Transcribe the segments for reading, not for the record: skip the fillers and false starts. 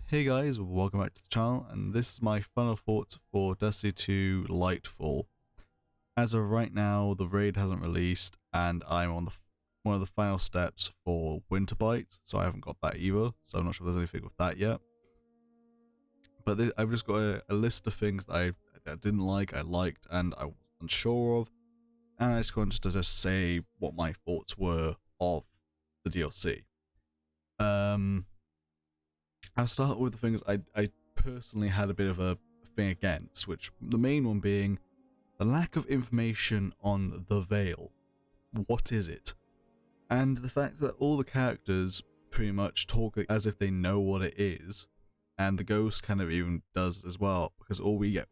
Hey guys, welcome back to the channel, and this is my final thoughts for Destiny 2 Lightfall. As of right now, the raid hasn't released, and I'm on one of the final steps for Winterbite, so I haven't got that either, so I'm not sure if there's anything with that yet. But I've just got a list of things that I didn't like, I liked, and I was unsure of, and I just wanted to just say what my thoughts were of the DLC. I'll start with the things I personally had a bit of a thing against, which the main one being the lack of information on the Veil. What is it? And the fact that all the characters pretty much talk as if they know what it is, and the Ghost kind of even does as well, because all we get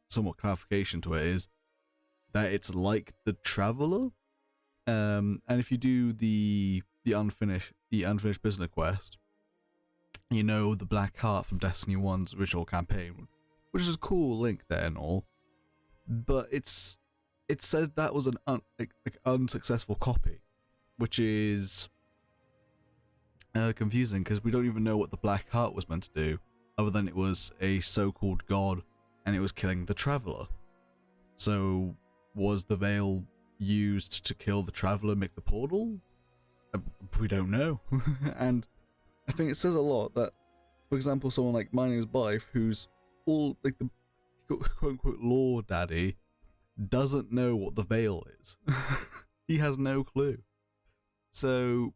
somewhat clarification to it is that it's like the Traveler. And if you do the unfinished business quest, you know, the Black Heart from Destiny 1's original campaign, which is a cool link there and all, but it said that was an unsuccessful copy, which is confusing because we don't even know what the Black Heart was meant to do, other than it was a so-called god and it was killing the Traveler. So was the Veil used to kill the Traveler, make the portal? We don't know. And I think it says a lot that, for example, someone like My Name's Bife, who's all like the quote-unquote lore daddy, doesn't know what the Veil is. He has no clue. So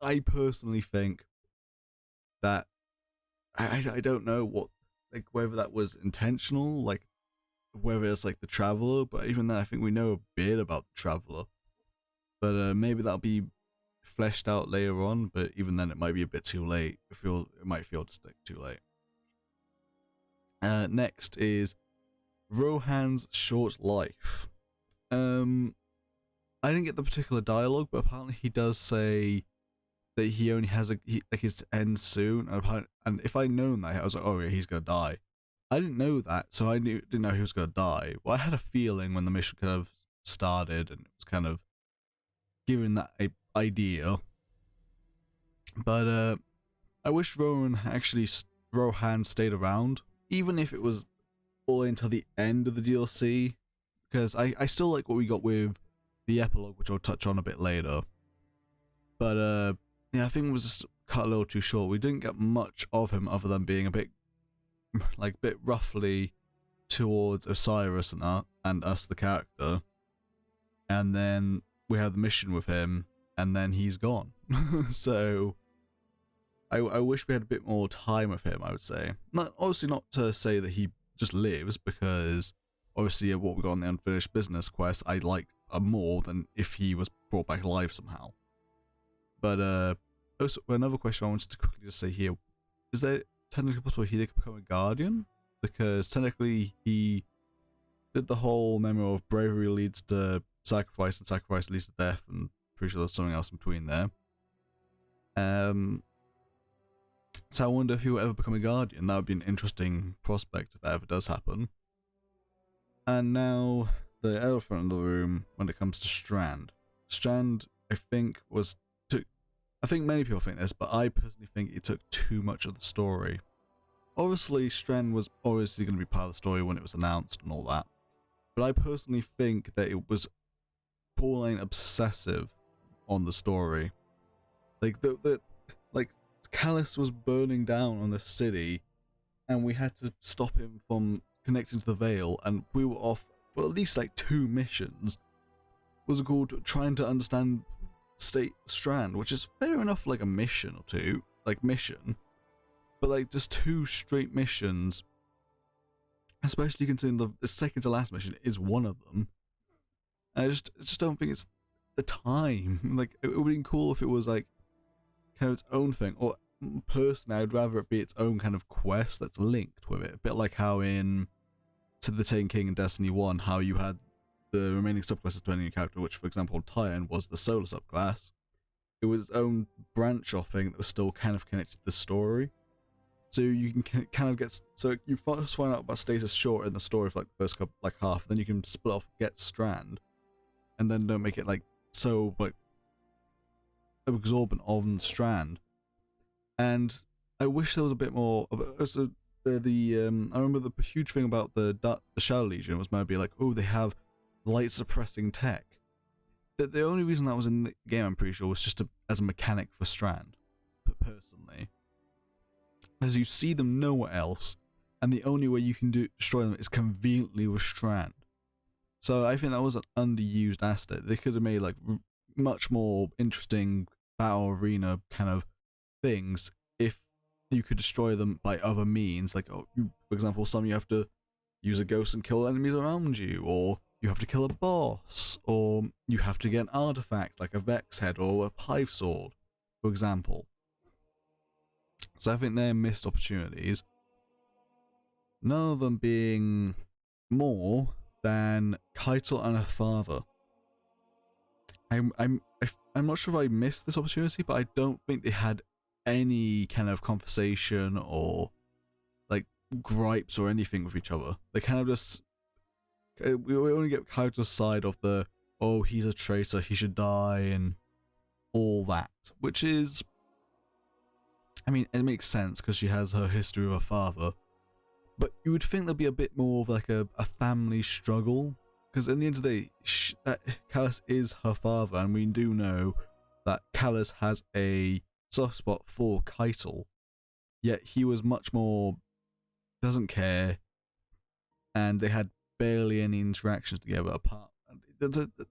I personally think that I don't know what, like, whether that was intentional, like whether it's like the Traveler, but even then I think we know a bit about the Traveler. But maybe that'll be fleshed out later on, but even then it might be a bit too late. It might feel just like too late. Next is Rohan's short life. I didn't get the particular dialogue, but apparently he does say that he only has his end soon, and if I'd known that, I was like, oh yeah, he's gonna die. I didn't know that, so I didn't know he was gonna die. Well, I had a feeling when the mission kind of started and it was kind of giving that idea, but I wish Rohan stayed around, even if it was all until the end of the DLC, because I still like what we got with the epilogue, which I'll touch on a bit later. But yeah, I think it was just cut a little too short. We didn't get much of him other than being a bit roughly towards Osiris and us, the character, and then we had the mission with him, and then he's gone. So I wish we had a bit more time with him, I would say. Obviously not to say that he just lives, because obviously what we got on the unfinished business quest I liked more than if he was brought back alive somehow. But also another question I wanted to quickly just say here, is there technically possible he could become a guardian? Because technically he did the whole memo of bravery leads to sacrifice and sacrifice leads to death, and pretty sure there's something else in between there. So I wonder if he will ever become a guardian. That would be an interesting prospect if that ever does happen. And now the elephant in the room when it comes to Strand. Strand, I think many people think this, but I personally think it took too much of the story. Obviously, Strand was obviously going to be part of the story when it was announced and all that, but I personally think that it was borderline obsessive on the story. Like Callus was burning down on the city, and we had to stop him from connecting to the Veil, and we were off, well, at least like 2 missions. Was called trying to understand State Strand, which is fair enough, like a mission or two, but like just 2 straight missions, especially considering the second to last mission is one of them. And I just don't think it's the time. Like, it would have been cool if it was like kind of its own thing, or personally I'd rather it be its own kind of quest that's linked with it, a bit like how in To the Taken King in Destiny 1, how you had the remaining subclasses depending on your character, which for example Titan was the solar subclass. It was its own branch off thing that was still kind of connected to the story. So you can kind of get, so you first find out about Stasis Short in the story for like the first couple, like half, then you can split off, get Strand, and then don't make it like so like absorbent on Strand. And I wish there was a bit more. So I remember the huge thing about the Shadow Legion was meant to be like, oh, they have light suppressing tech. The only reason that was in the game, I'm pretty sure, was just as a mechanic for Strand, personally, as you see them nowhere else, and the only way you can destroy them is conveniently with Strand. So I think that was an underused asset. They could have made like much more interesting battle arena kind of things if you could destroy them by other means. Like, for example, some you have to use a ghost and kill enemies around you, or you have to kill a boss, or you have to get an artifact like a Vex head or a Hive sword, for example. So I think they're missed opportunities. None of them being more than Keitel and her father. I'm not sure if I missed this opportunity, but I don't think they had any kind of conversation or like gripes or anything with each other. They kind of just we only get Keitel's side of the, oh, he's a traitor, he should die, and all that, which is, I mean, it makes sense because she has her history with her father, but you would think there'd be a bit more of like a family struggle, because in the end of the day, Callus is her father, and we do know that Callus has a soft spot for Keitel, yet he was much more doesn't care, and they had barely any interactions together apart.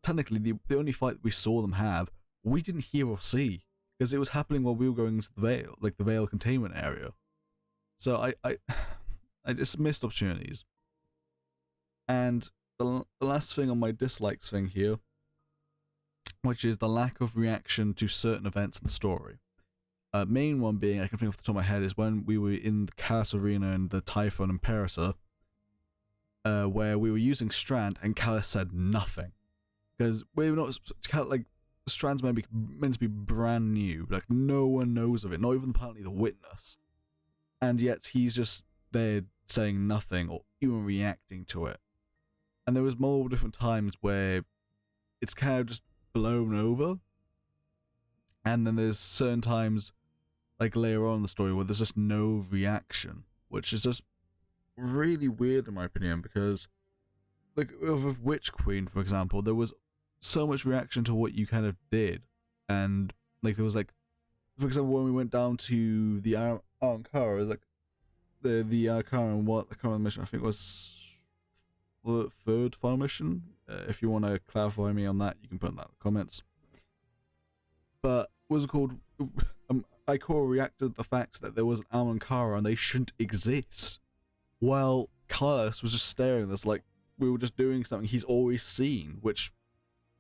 Technically, the only fight we saw them have, we didn't hear or see, because it was happening while we were going into the Vale, like the Vale containment area. So I just missed opportunities. And the last thing on my dislikes thing here, which is the lack of reaction to certain events in the story. Main one being, I can think off the top of my head, is when we were in the Callus Arena and the Typhon Imperator, where we were using Strand and Callus said nothing. Because we were not, like, Strand's meant to be brand new, like no one knows of it, not even apparently the witness. And yet he's just there saying nothing or even reacting to it. And there was multiple different times where it's kind of just blown over. And then there's certain times, like later on in the story, where there's just no reaction, which is just really weird in my opinion, because like with Witch Queen, for example, there was so much reaction to what you kind of did. And like there was like, for example, when we went down to the Ankara, like the Ankara and what the current mission, I think was the third final mission. If you want to clarify me on that, you can put in that in the comments. But what's it called? Ikora reacted to the fact that there was an Ankara and they shouldn't exist. While Callus was just staring at us like we were just doing something he's always seen, which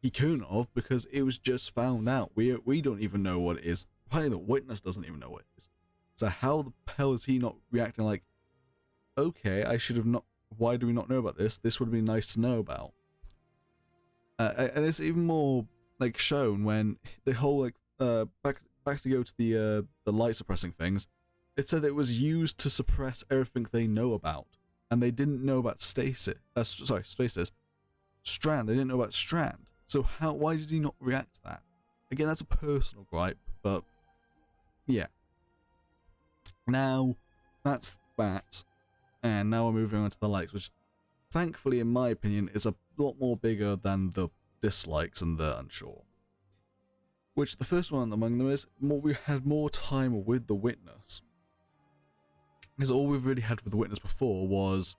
he couldn't have because it was just found out. We don't even know what it is. Apparently the witness doesn't even know what it is. So how the hell is he not reacting like, okay, I should have not, why do we not know about this? This would have been nice to know about. And it's even more like shown when the whole like back to go to the light suppressing things. It said it was used to suppress everything they know about, and they didn't know about stasis. Strand. They didn't know about Strand. So why did he not react to that? Again, that's a personal gripe, but yeah. Now that's that, and now we're moving on to the likes, which thankfully, in my opinion, is a lot more bigger than the dislikes and the unsure. Which the first one among them is we had more time with the witness. Because all we've really had with the witness before was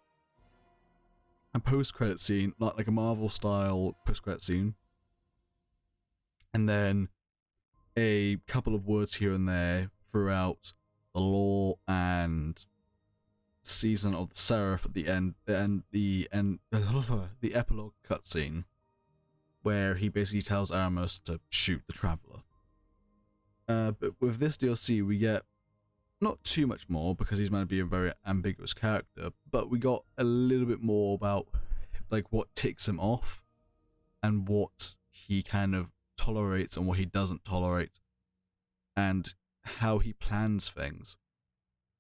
a post-credit scene, like a Marvel-style post-credit scene, and then a couple of words here and there throughout the lore and season of the Seraph at the end, and the epilogue cutscene, where he basically tells Aramis to shoot the Traveler. But with this DLC, we get not too much more because he's meant to be a very ambiguous character, but we got a little bit more about like what ticks him off and what he kind of tolerates and what he doesn't tolerate, and how he plans things.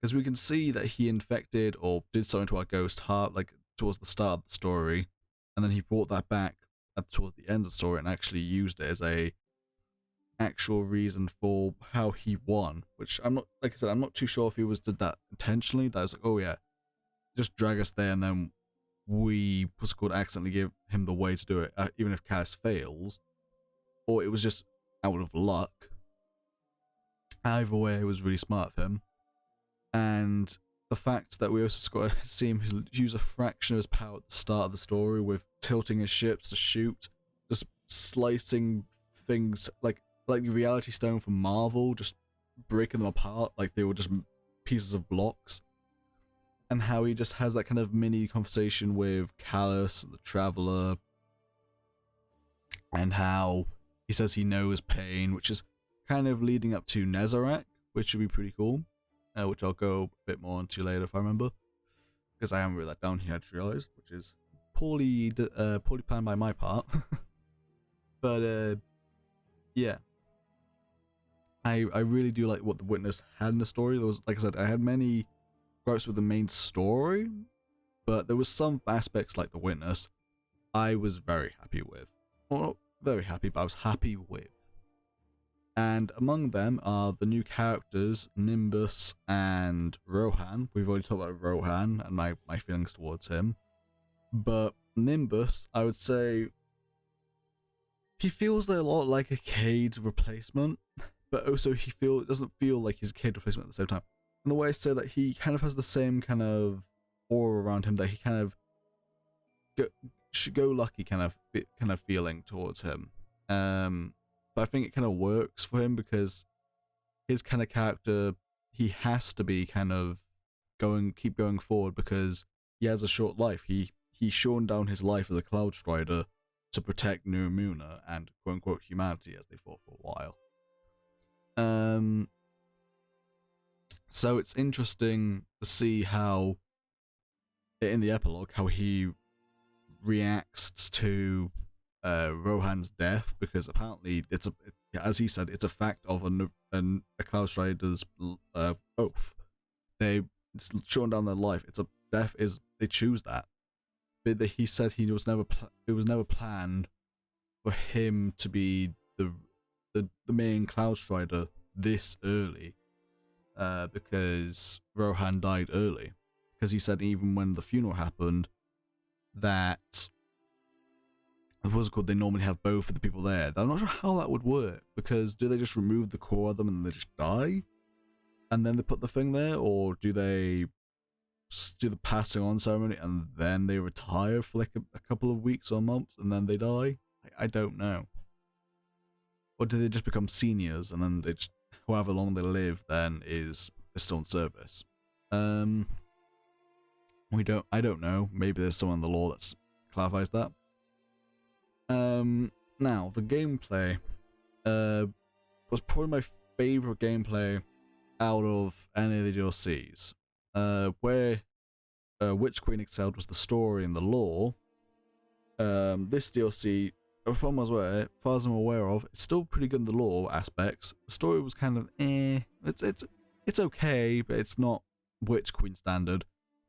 Because we can see that he infected or did something to our ghost heart, like towards the start of the story, and then he brought that back towards the end of the story and actually used it as a actual reason for how he won, which I'm not, like I said, I'm not too sure if he did that intentionally. That was like, oh yeah, just drag us there, and then we, what's it called, accidentally give him the way to do it, even if Callus fails, or it was just out of luck. Either way, it was really smart of him. And the fact that we also got to see him use a fraction of his power at the start of the story with tilting his ships to shoot, just slicing things like the Reality Stone from Marvel, just breaking them apart like they were just pieces of blocks. And how he just has that kind of mini conversation with Callus, the Traveler, and how he says he knows pain, which is kind of leading up to Nezarec, which would be pretty cool. Which I'll go a bit more into later if I remember, because I haven't written that down here, I just realised, which is poorly planned by my part. But yeah, I really do like what the Witness had in the story. There was, like I said, I had many gripes with the main story, but there was some aspects like the Witness I was very happy with. Well, not very happy, but I was happy with. And among them are the new characters, Nimbus and Rohan. We've already talked about Rohan and my feelings towards him. But Nimbus, I would say, he feels a lot like a Cade replacement, but also it doesn't feel like he's a Cade replacement at the same time. And the way I say that, he kind of has the same kind of aura around him, that he kind of go lucky kind of feeling towards him. But I think it kind of works for him because his kind of character, he has to be kind of keep going forward because he has a short life. He's shorn down his life as a Cloud Strider to protect New Muna and quote unquote humanity, as they fought for a while. So it's interesting to see how in the epilogue how he reacts to Rohan's death, because apparently as he said, it's a fact of a Cloud Strider's oath. It's shorn down their life. They choose that. But he said it was never planned for him to be the main Cloud Strider this early, because Rohan died early. Because he said even when the funeral happened, that what's it called, they normally have both of the people there. I'm not sure how that would work, because do they just remove the core of them and they just die, and then they put the thing there, or do they do the passing on ceremony and then they retire for like a couple of weeks or months and then they die? I don't know. Or do they just become seniors and then they just, however long they live then is still in service? I don't know. Maybe there's someone in the law that clarifies that. Now the gameplay was probably my favorite gameplay out of any of the DLCs. Where Witch Queen excelled was the story and the lore. This DLC, as far as I'm aware of, it's still pretty good in the lore aspects. The story was kind of it's okay, but it's not Witch Queen standard.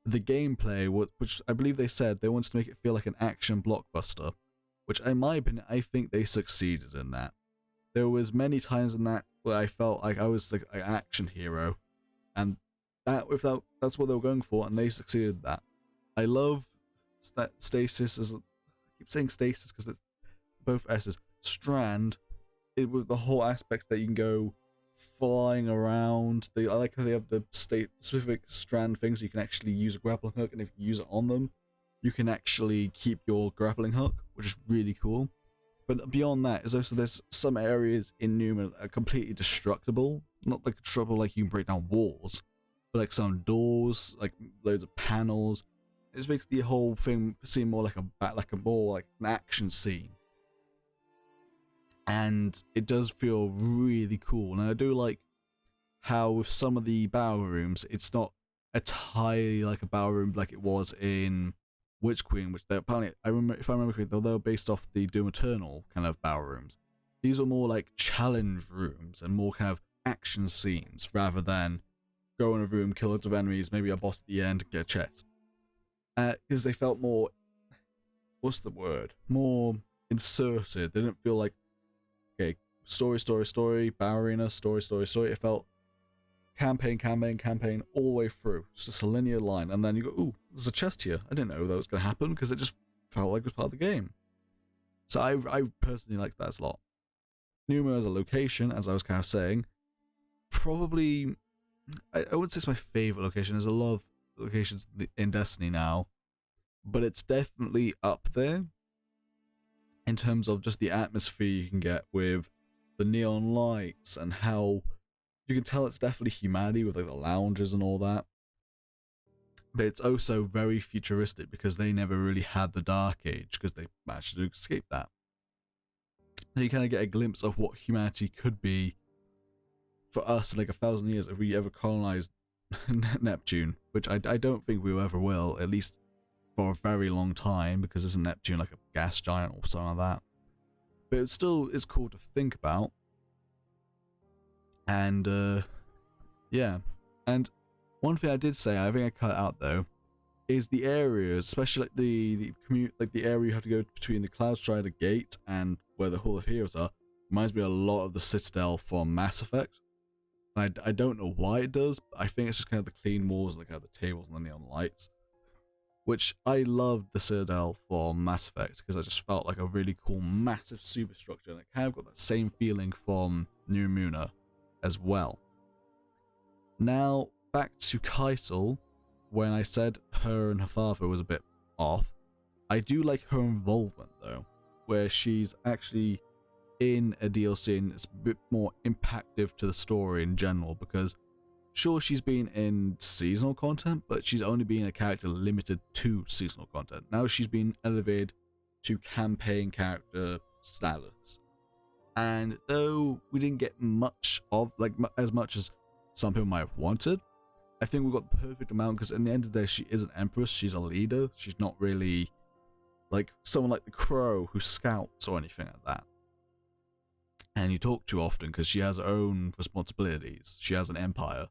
The gameplay, which I believe they said they wanted to make it feel like an action blockbuster, which in my opinion, I think they succeeded in that. There was many times in that where I felt like I was like an action hero, and that's what they were going for, and they succeeded in that. I love Stasis, I keep saying Stasis because it's both S's. Strand, it was the whole aspect that you can go flying around. I like how they have the specific strand things. You can actually use a grappling hook, and if you use it on them, you can actually keep your grappling hook, which is really cool. But beyond that, there's some areas in Numa that are completely destructible. Not like trouble like you can break down walls, but like some doors, like loads of panels. It just makes the whole thing seem more like an action scene. And it does feel really cool. And I do like how with some of the battle rooms, it's not entirely like a battle room like it was in Witch Queen, which they apparently, if I remember correctly, they were based off the Doom Eternal kind of battle rooms. These were more like challenge rooms and more kind of action scenes rather than go in a room, kill loads of enemies, maybe a boss at the end, get a chest. Because they felt more, what's the word? More inserted. They didn't feel like, okay, story, Barrier, story. It felt campaign all the way through. It's just a linear line, and then you go, ooh, there's a chest here. I didn't know that was going to happen because it just felt like it was part of the game. So I personally liked that a lot. Numa as a location, as I was kind of saying, probably, I wouldn't say it's my favorite location. There's a lot of locations in Destiny now, but it's definitely up there in terms of just the atmosphere you can get with the neon lights and how you can tell it's definitely humanity with like the lounges and all that. But it's also very futuristic because they never really had the Dark Age because they managed to escape that. So you kind of get a glimpse of what humanity could be for us in like 1,000 years if we ever colonized Neptune, which I don't think we ever will, at least for a very long time, because isn't Neptune like a gas giant or something like that? But it still is cool to think about. And yeah, and one thing I did say, I think I cut out though, is the areas, especially like the commute, like the area you have to go between the Cloudstrider gate and where the Hall of Heroes are, reminds me a lot of the Citadel from Mass Effect. And I don't know why it does, but I think it's just kind of the clean walls, like the tables and the neon lights, which I loved the Citadel from Mass Effect because I just felt like a really cool, massive superstructure, and it kind of got that same feeling from New Muna as well. Now, back to Keitel, when I said her and her father was a bit off, I do like her involvement though, where she's actually in a DLC and it's a bit more impactful to the story in general, because sure, she's been in seasonal content, but she's only been a character limited to seasonal content. Now she's been elevated to campaign character status. And though we didn't get much of, like, as much as some people might have wanted, I think we got the perfect amount, because in the end of the day, she is an empress, she's a leader, she's not really like someone like the Crow who scouts or anything like that. And you talk too often because she has her own responsibilities. She has an empire.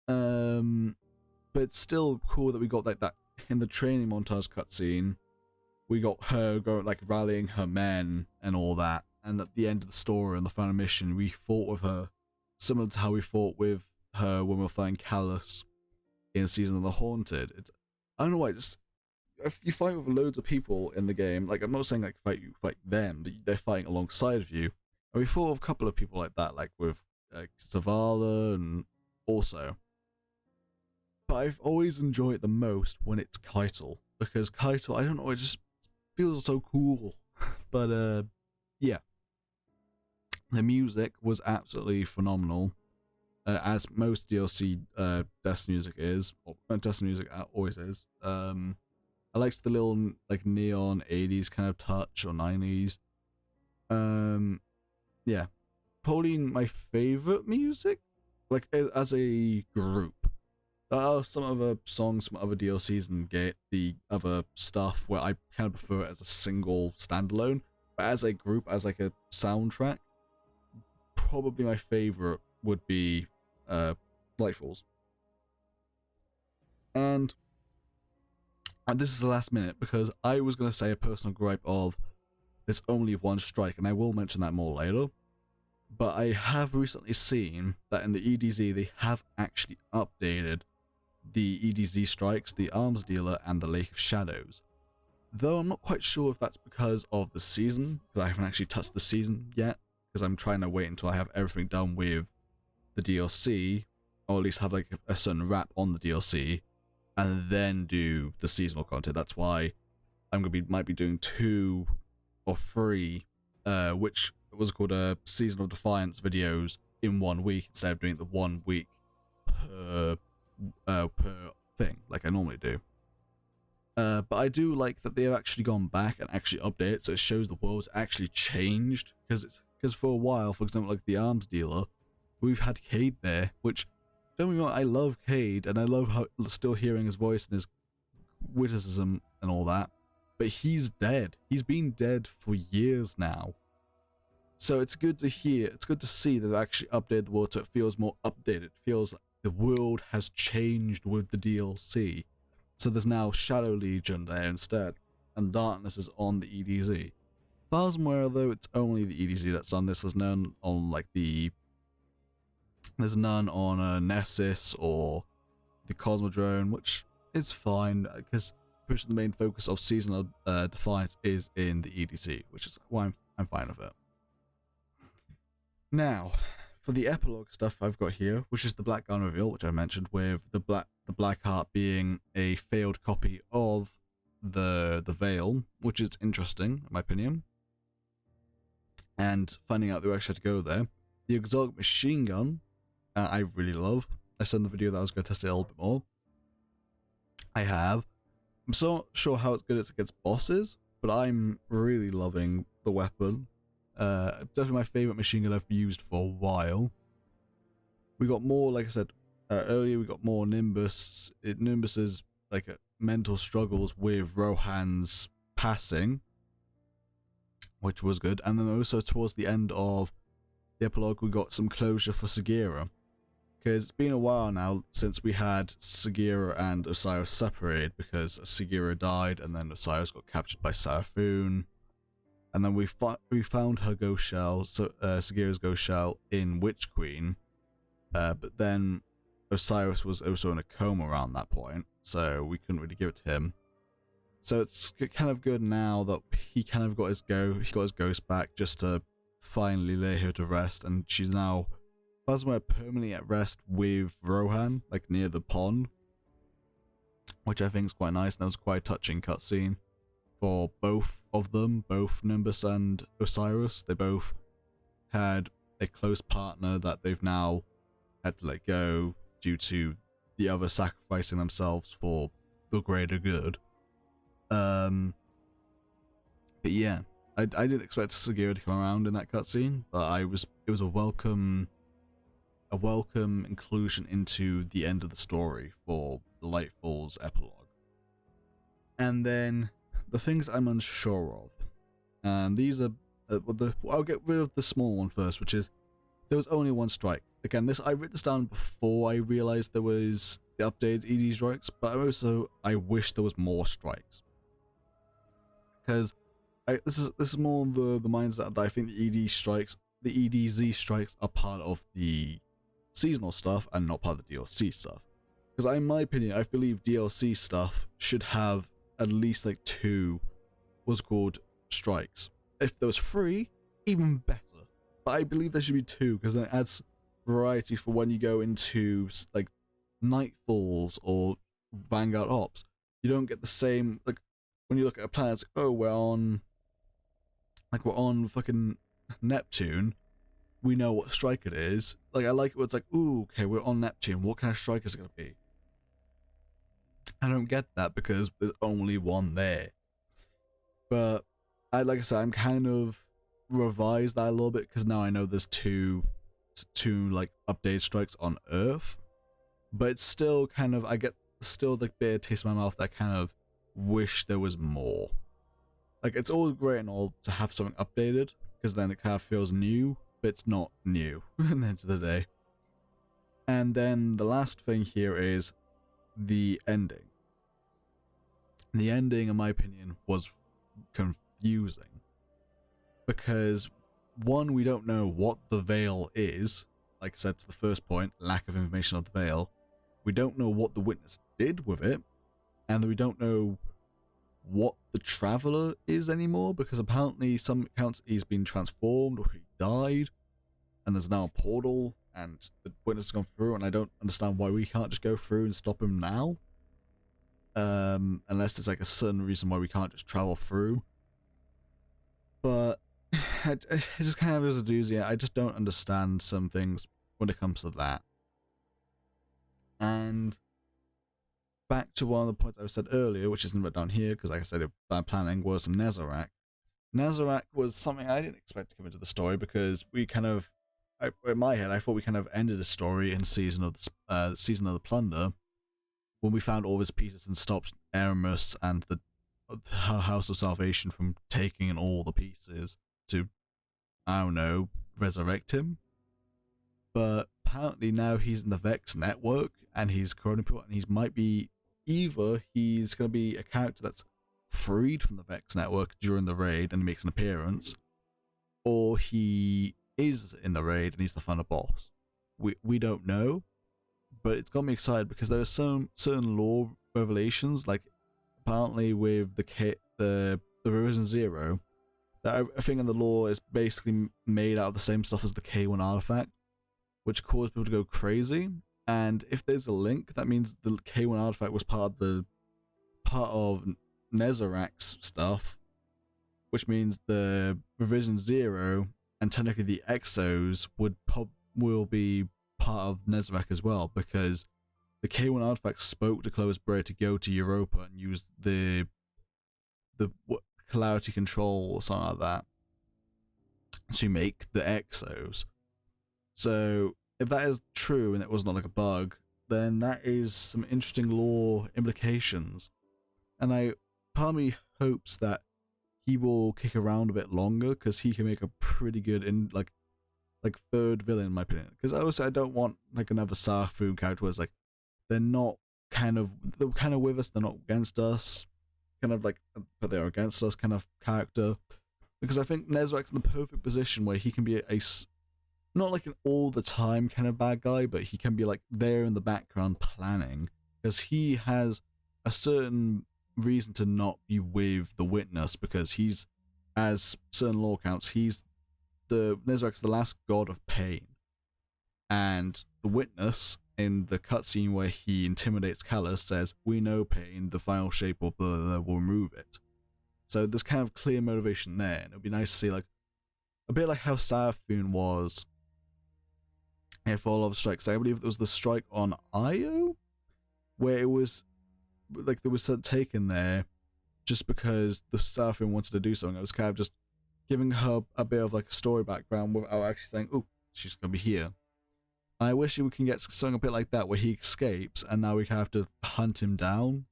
But it's still cool that we got like that in the training montage cutscene. We got her going like rallying her men and all that. And at the end of the story and the final mission, we fought with her, similar to how we fought with her when we were fighting Callus in Season of the Haunted. I don't know why. Just if you fight with loads of people in the game, like I'm not saying like fight them, but they're fighting alongside of you. And we fought with a couple of people like that, like with Zavala and also. But I've always enjoyed it the most when it's Keitel, because Keitel, I don't know, it just feels so cool. But yeah, the music was absolutely phenomenal, as most DLC Destiny music is, or Destiny music always is. I liked the little like neon 80s kind of touch or 90s. Yeah, probably my favorite music, like as a group. There are some other songs from other DLCs and get the other stuff where I kind of prefer it as a single standalone, but as a group, as like a soundtrack, probably my favorite would be Lightfalls. And this is the last minute because I was going to say a personal gripe of there's only one strike, and I will mention that more later. But I have recently seen that in the EDZ they have actually updated the EDZ strikes, the Arms Dealer, and the Lake of Shadows. Though I'm not quite sure if that's because of the season, because I haven't actually touched the season yet, because I'm trying to wait until I have everything done with the DLC, or at least have like a certain wrap on the DLC, and then do the seasonal content. That's why I'm might be doing 2 or 3, which was called a Season of Defiance videos in 1 week instead of doing the 1 week per thing like I normally do. But I do like that they've actually gone back and actually updated it, so it shows the world's actually changed. Because for a while, for example, like the Arms Dealer, we've had Cade there, which don't get me wrong, I love Cade and I love how still hearing his voice and his witticism and all that. But he's dead. He's been dead for years now. So it's good to hear, it's good to see that they actually updated the world so it feels more updated. It feels like the world has changed with the DLC. So there's now Shadow Legion there instead, and Darkness is on the EDZ. far as I'm aware, though, it's only the EDZ that's on this. There's none on like there's none on Nessus or the Cosmodrome, which is fine because pushing the main focus of seasonal Defiance is in the EDZ, which is why I'm fine with it. Now, for the epilogue stuff I've got here, which is the Black Gun reveal, which I mentioned, with the Black Heart being a failed copy of the Veil, which is interesting in my opinion. And finding out that we actually had to go there. The Exotic Machine Gun, I really love. I said in the video that I was going to test it a little bit more. I have. I'm so not sure how it's good against bosses, but I'm really loving the weapon. Definitely my favorite machine gun I've used for a while. We got more, like I said earlier, we got more Nimbus. Nimbus's like mental struggles with Rohan's passing, which was good. And then also towards the end of the epilogue, we got some closure for Sagira. Because it's been a while now since we had Sagira and Osiris separated, because Sagira died and then Osiris got captured by Seraphon. And then we found her ghost shell, Sagira's ghost shell, in Witch Queen. But then Osiris was also in a coma around that point, so we couldn't really give it to him. So it's kind of good now that he kind of got his ghost back, just to finally lay her to rest, and she's now permanently at rest with Rohan, like near the pond, which I think is quite nice. That was quite a touching cutscene for both of them, both Nimbus and Osiris. They both had a close partner that they've now had to let go due to the other sacrificing themselves for the greater good. But yeah, I didn't expect Sagira to come around in that cutscene, but it was a welcome inclusion into the end of the story for the Lightfall's epilogue. And then the things I'm unsure of, and these are I'll get rid of the small one first, which is there was only one strike. Again, I wrote this down before I realized there was the updated ED strikes, but I wish there was more strikes, because this is more the mindset that I think the EDZ strikes are part of the seasonal stuff and not part of the DLC stuff. Because in my opinion, I believe DLC stuff should have at least like 2 what's called strikes. If there was 3, even better. But I believe there should be 2, because then it adds variety for when you go into like Nightfalls or Vanguard Ops. You don't get the same, like when you look at a planet, it's like, oh, we're on fucking Neptune. We know what strike it is. Like, I like it where it's like, ooh, okay, we're on Neptune. What kind of strike is it going to be? I don't get that because there's only one there. But, like I said, I'm kind of revised that a little bit, because now I know there's two like, updated strikes on Earth. But it's still kind of, I get still the bit of taste in my mouth that I kind of wish there was more. Like, it's all great and all to have something updated, because then it kind of feels new, but it's not new at the end of the day. And then the last thing here is the ending. The ending, in my opinion, was confusing. Because, one, we don't know what the Veil is. Like I said, to the first point, lack of information of the Veil. We don't know what the Witness did with it. And we don't know what the Traveler is anymore, because apparently some accounts he's been transformed or he died, and there's now a portal, and the Witness has gone through, and I don't understand why we can't just go through and stop him now. Unless there's like a certain reason why we can't just travel through. But it just kind of is a doozy. I just don't understand some things when it comes to that. And back to one of the points I said earlier, which isn't written down here, because like I said, bad planning, was Nezarec. Nezarec was something I didn't expect to come into the story, because we kind of, in my head, I thought we kind of ended the story in Season of the Plunder, when we found all of his pieces and stopped Aramis and the House of Salvation from taking in all the pieces to, I don't know, resurrect him. But apparently now he's in the Vex network, and he's corrupting people, and he might be, either he's going to be a character that's freed from the Vex network during the raid and he makes an appearance, or he is in the raid and he's the final boss. We don't know, but it's got me excited because there are some certain lore revelations, like apparently with the Revision Zero, that everything in the lore is basically made out of the same stuff as the K1 artifact, which caused people to go crazy. And if there's a link, that means the K1 artifact was part of Nezarec's stuff, which means the Revision Zero and technically the Exos will be part of Nezarec as well, because the K1 artifact spoke to Clovis Bray to go to Europa and use the Clarity Control or something like that to make the Exos. So if that is true and it was not like a bug, then that is some interesting lore implications. And part of me hopes that he will kick around a bit longer, because he can make a pretty good like third villain in my opinion. Because I don't want like another Sarfu character where it's like they're kind of with us, they're not against us, kind of like, but they're against us kind of character. Because I think Nezarec's in the perfect position where he can be not like an all the time kind of bad guy, but he can be like there in the background planning, because he has a certain reason to not be with the Witness, because he's, as certain lore counts, Nezarec's the last god of pain, and the Witness in the cutscene where he intimidates Callus says, "We know pain, the final shape will remove it." So there's kind of clear motivation there, and it would be nice to see like a bit like how Seraphine was for all of strikes. I believe it was the strike on Io, where it was like there was something taken there just because the Seraphine wanted to do something. It was kind of just giving her a bit of like a story background without actually saying, "Oh, she's gonna be here." And I wish we can get something a bit like that where he escapes and now we have to hunt him down.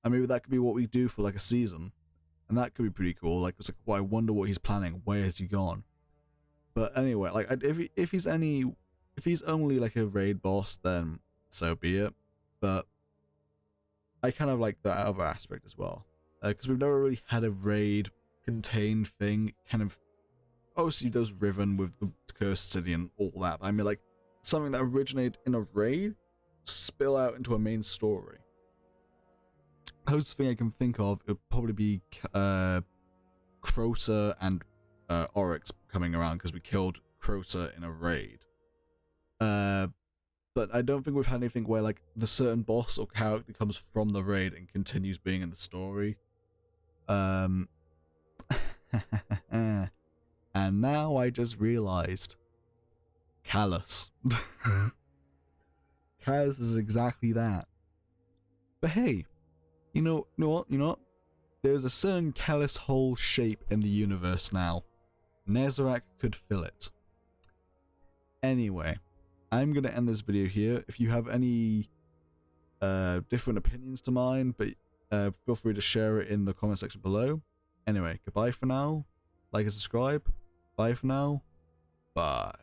And maybe that could be what we do for like a season, and that could be pretty cool. Like it's like, well, I wonder what he's planning. Where has he gone? But anyway, like if he's only like a raid boss, then so be it. But I kind of like that other aspect as well, because we've never really had a raid contained thing. Kind of, obviously there's Riven with the Cursed City and all that. But I mean, like something that originated in a raid spill out into a main story. Closest thing I can think of would probably be Crota and Oryx coming around, because we killed Crota in a raid. But I don't think we've had anything where like the certain boss or character comes from the raid and continues being in the story. And now I just realized Callus. Callus is exactly that. But hey, you know what? There's a certain Callus hole shape in the universe now. Nezarec could fill it. Anyway, I'm going to end this video here. If you have any different opinions to mine, but feel free to share it in the comment section below. Anyway, goodbye for now. Like and subscribe. Bye for now. Bye.